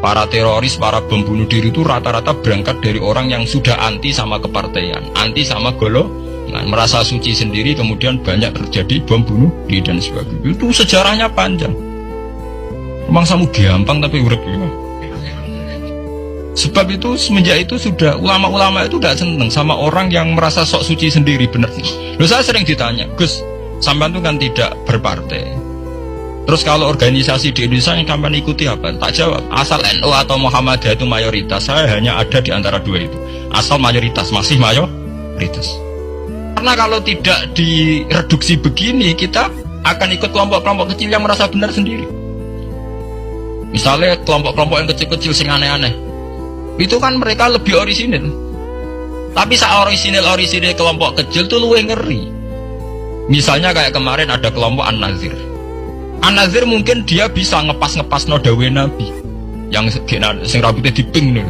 Para teroris, para bom bunuh diri itu rata-rata berangkat dari orang yang sudah anti sama kepartaian, anti sama golongan, merasa suci sendiri, kemudian banyak terjadi bom bunuh diri dan sebagainya. Itu sejarahnya panjang. Memang samu gampang tapi urip ya. Sebab itu semenjak itu sudah ulama-ulama itu tidak senang sama orang yang merasa sok suci sendiri, benar. Loh, saya sering ditanya, Gus, sampean itu kan tidak berpartai. Terus kalau organisasi di Indonesia yang sampean ikuti apa? Tak jawab, asal NU atau Muhammadiyah itu mayoritas, saya hanya ada di antara dua itu. Asal mayoritas, masih mayoritas. Karena kalau tidak direduksi begini, kita akan ikut kelompok-kelompok kecil yang merasa benar sendiri. Misalnya kelompok-kelompok yang kecil-kecil sing aneh-aneh, itu kan mereka lebih orisinil. Tapi saat orisinil kelompok kecil tuh luwih ngeri. Misalnya kayak kemarin ada kelompok An-Nazir. An-Nazir mungkin dia bisa ngepas no dawe Nabi yang sing rambutnya diping nih,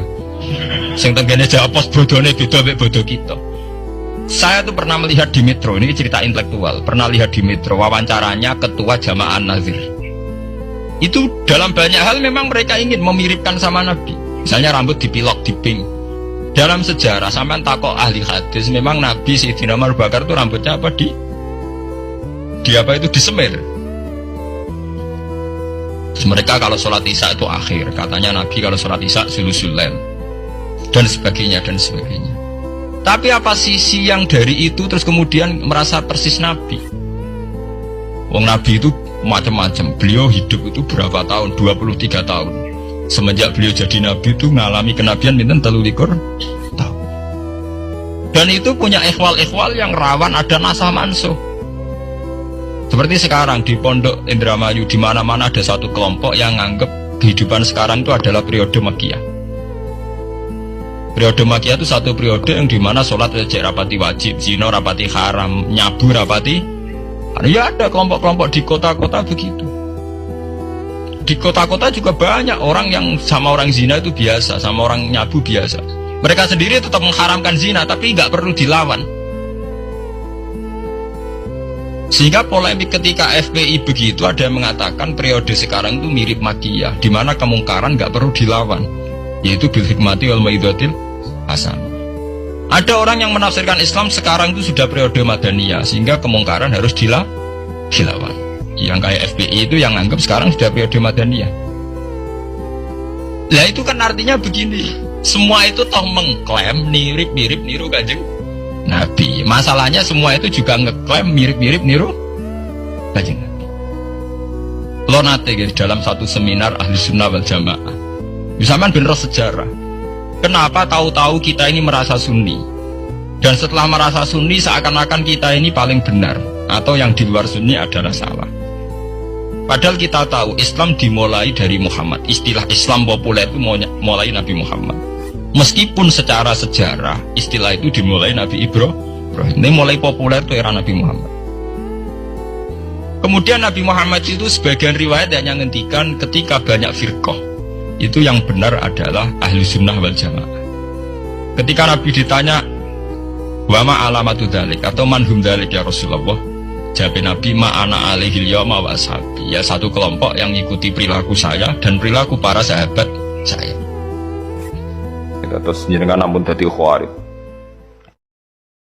sing tenggene japos bodone beda mek bodo kita. Saya tuh pernah melihat di Metro, ini cerita intelektual, pernah lihat di Metro wawancaranya ketua Jamaah An-Nazir. Itu dalam banyak hal memang mereka ingin memiripkan sama Nabi. Misalnya rambut dipilok diping. Dalam sejarah sampean takok ahli hadis, memang Nabi Sayyidina Abu Bakar tuh rambutnya apa di apa itu disemir. Mereka kalau sholat isya itu akhir, katanya Nabi kalau sholat isya sulusul lail dan sebagainya dan sebagainya. Tapi apa sisi yang dari itu terus kemudian merasa persis Nabi? Wong Nabi itu macam-macam. Beliau hidup itu berapa tahun? 23 tahun. Semenjak beliau jadi Nabi itu mengalami kenabian minten 33 tahun. Dan itu punya ikhwal-ikhwal yang rawan ada nasah mansuh. Seperti sekarang di Pondok Indramayu, di mana-mana ada satu kelompok yang nganggep kehidupan sekarang itu adalah periode Makkiyah. Periode Makkiyah itu satu periode yang dimana sholat wajib rapati wajib, zina rapati haram, nyabu rapati. Ya ada kelompok-kelompok di kota-kota begitu. Di kota-kota juga banyak orang yang sama orang zina itu biasa, sama orang nyabu biasa. Mereka sendiri tetap mengharamkan zina, tapi nggak perlu dilawan. Sehingga polemik ketika FPI begitu, ada yang mengatakan periode sekarang itu mirip Makkiyah, di mana kemungkaran nggak perlu dilawan, yaitu bil hikmati wal mau'izatil hasanah. Ada orang yang menafsirkan Islam sekarang itu sudah periode Madaniyah, sehingga kemungkaran harus dilawan. Yang kayak FPI itu yang anggap sekarang sudah periode Madaniyah. Lah itu kan artinya begini, semua itu toh mengklaim mirip-mirip niru Kanjeng Nabi. Masalahnya semua itu juga ngeklaim mirip-mirip niru Kanjeng Nabi. Lo nate gitu, dalam satu seminar ahli sunnah wal jamaah, misalkan bener sejarah, kenapa tahu-tahu kita ini merasa sunni, dan setelah merasa sunni seakan-akan kita ini paling benar, atau yang di luar sunni adalah salah. Padahal kita tahu Islam dimulai dari Muhammad. Istilah Islam populer itu mulai Nabi Muhammad. Meskipun secara sejarah istilah itu dimulai Nabi Ibrahim. Ini mulai populer itu era Nabi Muhammad. Kemudian Nabi Muhammad itu sebagian riwayat yang ngendikan ketika banyak firqah, itu yang benar adalah ahli sunnah wal jamaah. Ketika Nabi ditanya wa ma alamatu dzalik atau manhum dzalik ya Rasulullah, jawab Nabi ma ana alaihil yauma wa ashabi, ya satu kelompok yang mengikuti perilaku saya dan perilaku para sahabat saya. Terus jenengan ampun dadi khawarij.